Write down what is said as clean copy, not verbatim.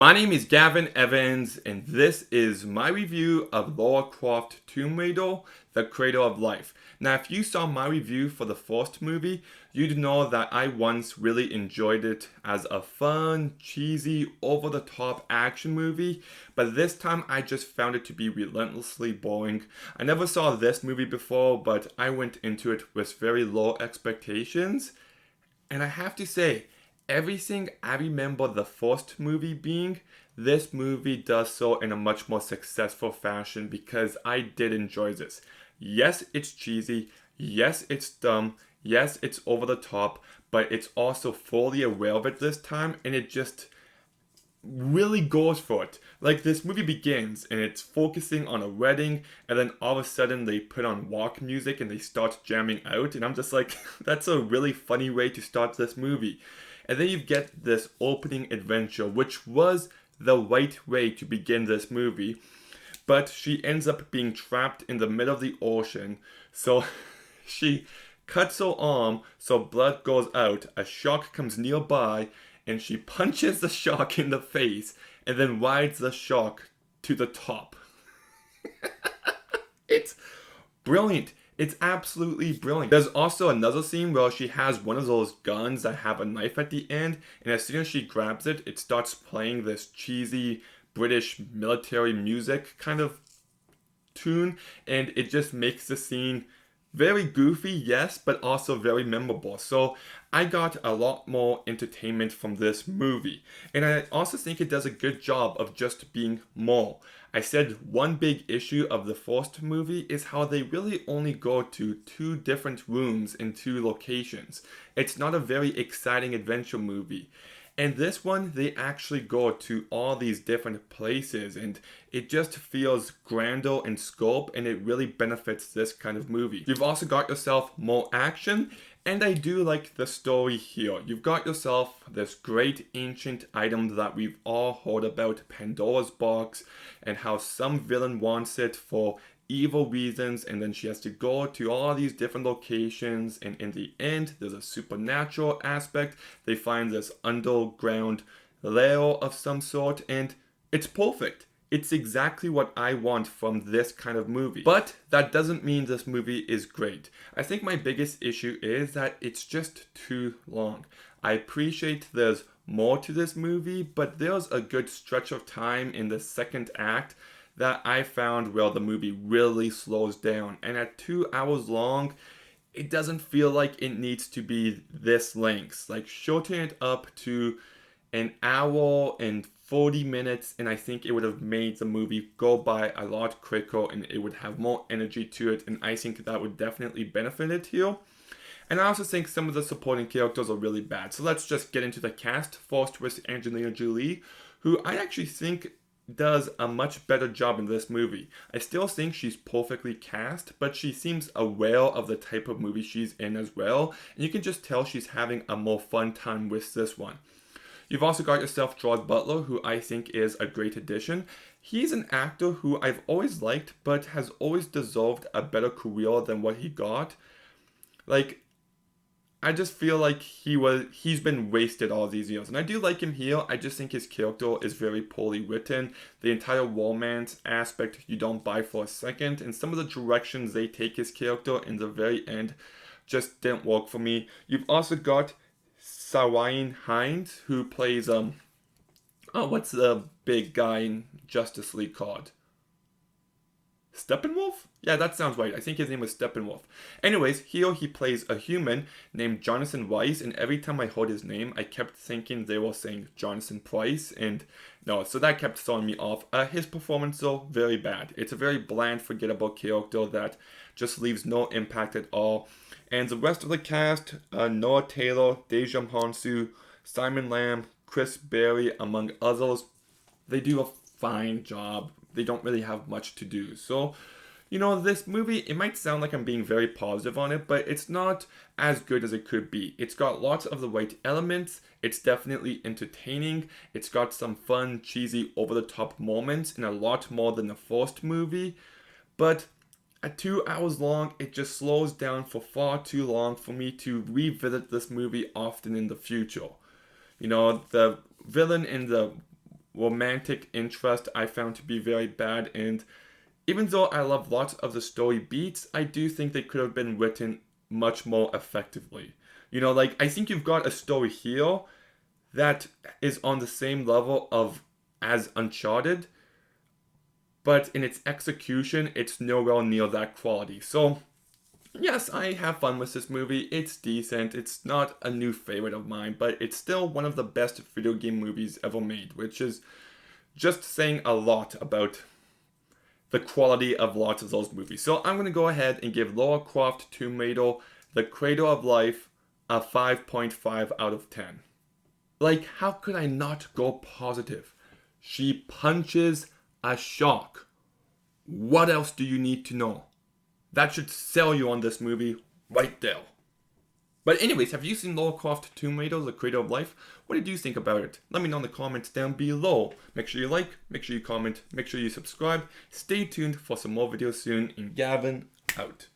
My name is Gavin Evans, and this is my review of Lara Croft Tomb Raider, The Cradle of Life. Now, if you saw my review for the first movie, you'd know that I once really enjoyed it as a fun, cheesy, over-the-top action movie, but this time I just found it to be relentlessly boring. I never saw this movie before, but I went into it with very low expectations, and I have to say, everything I remember the first movie being, this movie does so in a much more successful fashion because I did enjoy this. Yes, it's cheesy. Yes, it's dumb. Yes, it's over the top, but it's also fully aware of it this time, and it just really goes for it. Like, this movie begins and it's focusing on a wedding, and then all of a sudden they put on walk music and they start jamming out, and I'm just like, that's a really funny way to start this movie. And then you get this opening adventure, which was the right way to begin this movie, but she ends up being trapped in the middle of the ocean. So she cuts her arm so blood goes out, a shark comes nearby, and she punches the shark in the face and then rides the shark to the top. It's brilliant. It's absolutely brilliant. There's also another scene where she has one of those guns that have a knife at the end, and as soon as she grabs it, it starts playing this cheesy British military music kind of tune, and it just makes the scene very goofy, yes, but also very memorable. So I got a lot more entertainment from this movie. And I also think it does a good job of just being more. I said one big issue of the first movie is how they really only go to two different rooms in two locations. It's not a very exciting adventure movie. And this one, they actually go to all these different places, and it just feels grander in scope, and it really benefits this kind of movie. You've also got yourself more action, and I do like the story here. You've got yourself this great ancient item that we've all heard about, Pandora's box, and how some villain wants it for evil reasons, and then she has to go to all these different locations, and in the end there's a supernatural aspect. They find this underground lair of some sort, and it's perfect. It's exactly what I want from this kind of movie. But that doesn't mean this movie is great. I think my biggest issue is that it's just too long. I appreciate there's more to this movie, but there's a good stretch of time in the second act that I found where the movie really slows down. And at 2 hours long, it doesn't feel like it needs to be this length. Like, shorten it up to an hour and 40 minutes, and I think it would have made the movie go by a lot quicker, and it would have more energy to it, and I think that would definitely benefit it here. And I also think some of the supporting characters are really bad. So let's just get into the cast. First with Angelina Jolie, who I actually think does a much better job in this movie. I still think she's perfectly cast, but she seems aware of the type of movie she's in as well, and you can just tell she's having a more fun time with this one. You've also got yourself Gerard Butler, who I think is a great addition. He's an actor who I've always liked, but has always deserved a better career than what he got. Like, I just feel like he's been wasted all these years. And I do like him here. I just think his character is very poorly written. The entire romance aspect you don't buy for a second. And some of the directions they take his character in the very end just didn't work for me. You've also got Sawain Hines, who plays what's the big guy in Justice League called? Steppenwolf? Yeah, that sounds right. I think his name was Steppenwolf. Anyways, here he plays a human named Jonathan Weiss, and every time I heard his name, I kept thinking they were saying Jonathan Price, and no, so that kept throwing me off. His performance, though, very bad. It's a very bland, forgettable character that just leaves no impact at all. And the rest of the cast, Noah Taylor, Deja Hansu, Simon Lamb, Chris Berry, among others, they do a fine job. They don't really have much to do. So, this movie, it might sound like I'm being very positive on it, but it's not as good as it could be. It's got lots of the right elements. It's definitely entertaining. It's got some fun, cheesy, over-the-top moments, and a lot more than the first movie. But at 2 hours long, it just slows down for far too long for me to revisit this movie often in the future. The villain in the romantic interest I found to be very bad, and even though I love lots of the story beats, I do think they could have been written much more effectively. You know, like, I think you've got a story here that is on the same level of as Uncharted, but in its execution, it's nowhere near that quality. So, yes, I have fun with this movie. It's decent. It's not a new favorite of mine, but it's still one of the best video game movies ever made, which is just saying a lot about the quality of lots of those movies. So I'm going to go ahead and give Lara Croft Tomb Raider, The Cradle of Life, a 5.5 out of 10. Like, how could I not go positive? She punches a shark. What else do you need to know? That should sell you on this movie right there. But anyways, have you seen Lara Croft Tomb Raider, The Cradle of Life? What did you think about it? Let me know in the comments down below. Make sure you like, make sure you comment, make sure you subscribe. Stay tuned for some more videos soon, and Gavin out.